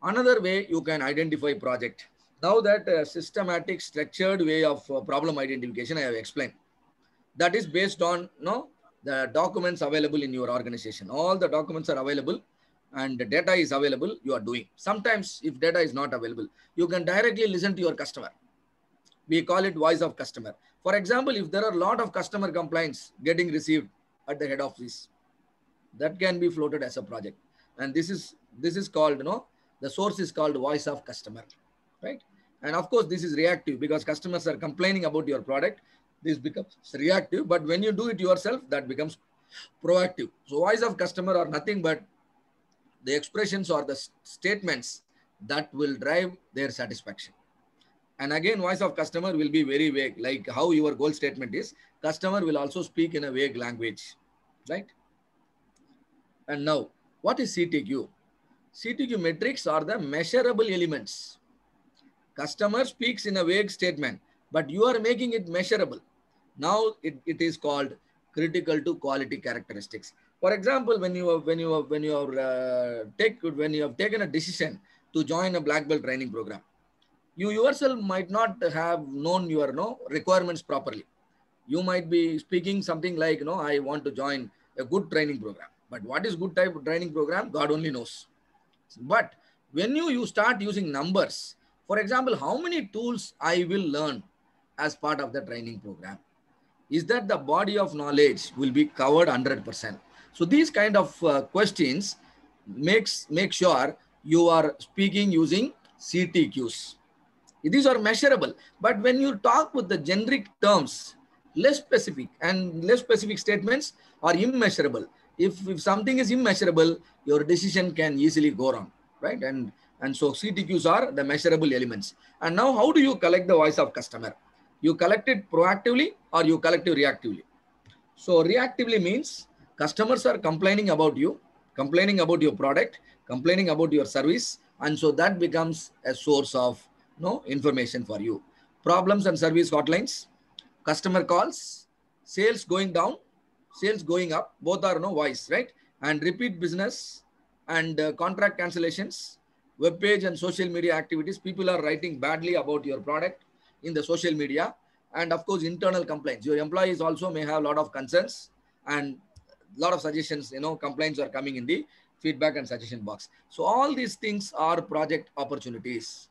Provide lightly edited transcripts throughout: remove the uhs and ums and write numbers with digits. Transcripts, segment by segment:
Another way you can identify project. Now that systematic structured way of problem identification I have explained, that is based on the documents available in your organization. All the documents are available and the data is available, you are doing. Sometimes if data is not available, you can directly listen to your customer. We call it voice of customer. For example, if there are a lot of customer complaints getting received at the head office, that can be floated as a project. And this is called, the source is called voice of customer, right? And of course this is reactive because customers are complaining about your product. This becomes reactive, but when you do it yourself, that becomes proactive. So voice of customer are nothing but the expressions or the statements that will drive their satisfaction. And again, voice of customer will be very vague, like how your goal statement is. Customer will also speak in a vague language, right? And now, what is CTQ? CTQ metrics are the measurable elements. Customer speaks in a vague statement, but you are making it measurable. Now it is called critical to quality characteristics. For example, when you have taken a decision to join a black belt training program, you yourself might not have known your requirements properly. You might be speaking something like, I want to join a good training program. But what is good type of training program? God only knows. But when you start using numbers, for example, how many tools I will learn as part of the training program, is that the body of knowledge will be covered 100%. So these kind of questions make sure you are speaking using CTQs. These are measurable. But when you talk with the generic terms, less specific, and less specific statements are immeasurable. If something is immeasurable, your decision can easily go wrong, right? And so CTQs are the measurable elements. And now how do you collect the voice of customer? You collect it proactively or you collect it reactively. So reactively means customers are complaining about you, complaining about your product, complaining about your service, and so that becomes a source of information for you. Problems and service hotlines, customer calls, sales going down, sales going up, both are voice, right? And repeat business and contract cancellations, web page and social media activities. People are writing badly about your product in the social media. And of course, internal complaints. Your employees also may have a lot of concerns and a lot of suggestions, complaints are coming in the feedback and suggestion box. So all these things are project opportunities.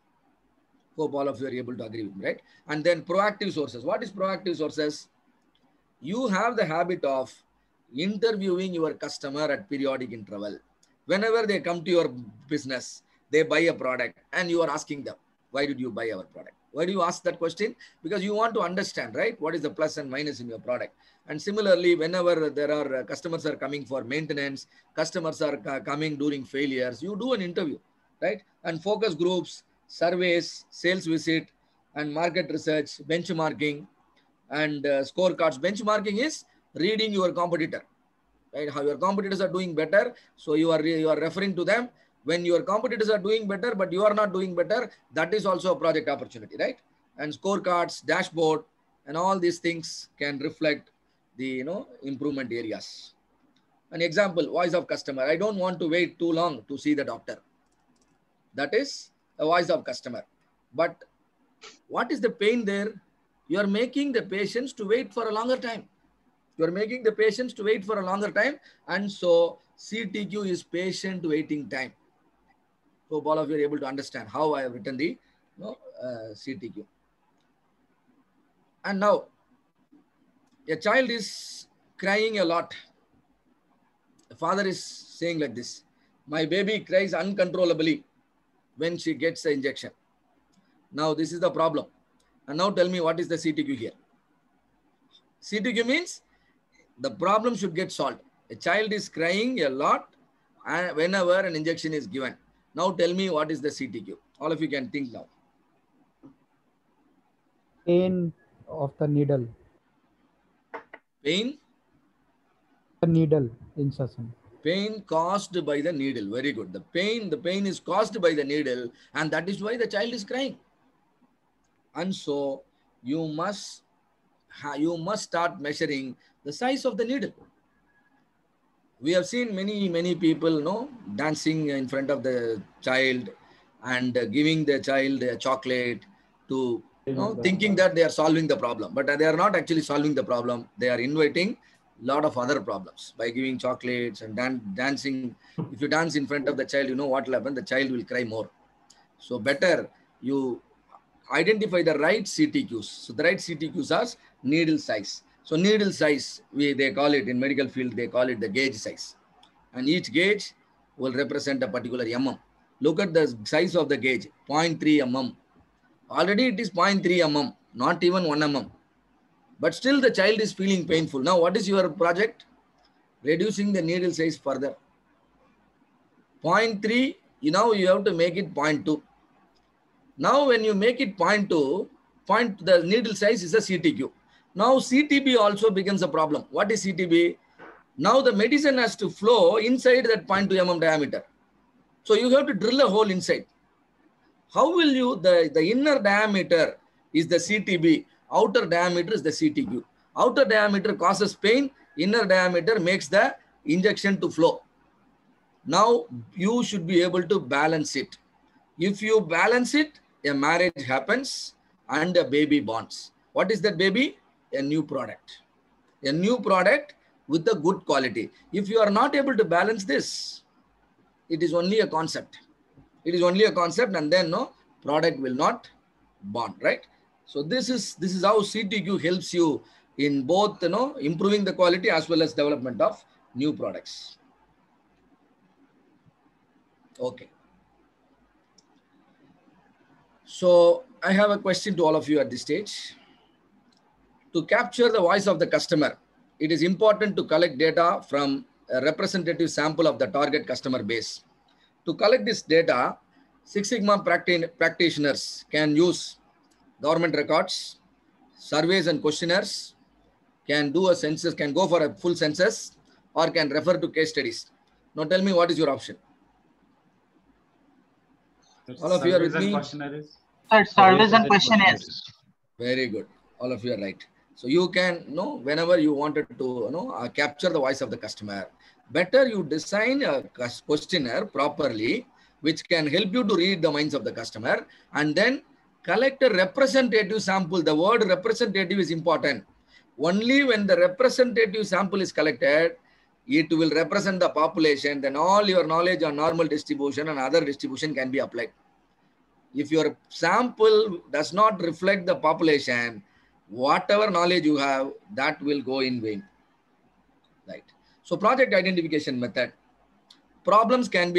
Hope all of you are able to agree with me, right? And then proactive sources. What is proactive sources? You have the habit of interviewing your customer at periodic interval. Whenever they come to your business, they buy a product and you are asking them, why did you buy our product? Why do you ask that question? Because you want to understand, right? What is the plus and minus in your product? And similarly, whenever there are customers are coming for maintenance, customers are coming during failures, you do an interview, right? And focus groups, surveys, sales visit, and market research, benchmarking, and scorecards. Benchmarking is reading your competitor, right? How your competitors are doing better. So you are referring to them. When your competitors are doing better, but you are not doing better, that is also a project opportunity, right? And scorecards, dashboard, and all these things can reflect the improvement areas. An example, voice of customer. I don't want to wait too long to see the doctor. That is a voice of customer. But what is the pain there? You are making the patients to wait for a longer time. You are making the patients to wait for a longer time. And so CTQ is patient waiting time. So all of you are able to understand how I have written the CTQ. And now a child is crying a lot. The father is saying like this, my baby cries uncontrollably when she gets the injection. Now this is the problem. And now tell me, what is the CTQ here? CTQ means the problem should get solved. A child is crying a lot whenever an injection is given. Now tell me, what is the CTQ? All of you can think now. Pain of the needle. Pain? The needle insertion. Pain caused by the needle. Very good. The pain is caused by the needle, and that is why the child is crying. And so you must start measuring the size of the needle. We have seen many people dancing in front of the child, and giving the child a chocolate to, thinking that they are solving the problem, but they are not actually solving the problem. They are inviting a lot of other problems by giving chocolates and dancing. If you dance in front of the child, you know what will happen? The child will cry more. So better you identify the right CTQs. So the right CTQs are needle size. So needle size, they call it in medical field, they call it the gauge size. And each gauge will represent a particular mm. Look at the size of the gauge, 0.3 mm. Already it is 0.3 mm, not even 1 mm. But still the child is feeling painful. Now what is your project? Reducing the needle size further. 0.3, now you have to make it 0.2. Now when you make it 0.2, the needle size is a CTQ. Now CTB also becomes a problem. What is CTB? Now the medicine has to flow inside that 0.2 mm diameter. So you have to drill a hole inside. How will you, the inner diameter is the CTB, outer diameter is the CTQ. Outer diameter causes pain, inner diameter makes the injection to flow. Now you should be able to balance it. If you balance it, a marriage happens and a baby bonds. What is that baby? A new product. A new product with a good quality. If you are not able to balance this, it is only a concept. It is only a concept, and then no product will not bond, right? So this is how CTQ helps you in both improving the quality as well as development of new products. Okay. So I have a question to all of you at this stage. To capture the voice of the customer, it is important to collect data from a representative sample of the target customer base. To collect this data, Six Sigma practitioners can use government records, surveys and questionnaires, can do a census, can go for a full census, or can refer to case studies. Now tell me, what is your option? All of you are with me? Sir, surveys and questionnaires. Very good. All of you are right. So you can whenever you wanted to capture the voice of the customer, better you design a questionnaire properly, which can help you to read the minds of the customer, and then collect a representative sample. The word representative is important. Only when the representative sample is collected, it will represent the population. Then all your knowledge on normal distribution and other distribution can be applied. If your sample does not reflect the population, whatever knowledge you have, that will go in vain. Right. So project identification method. Problems can be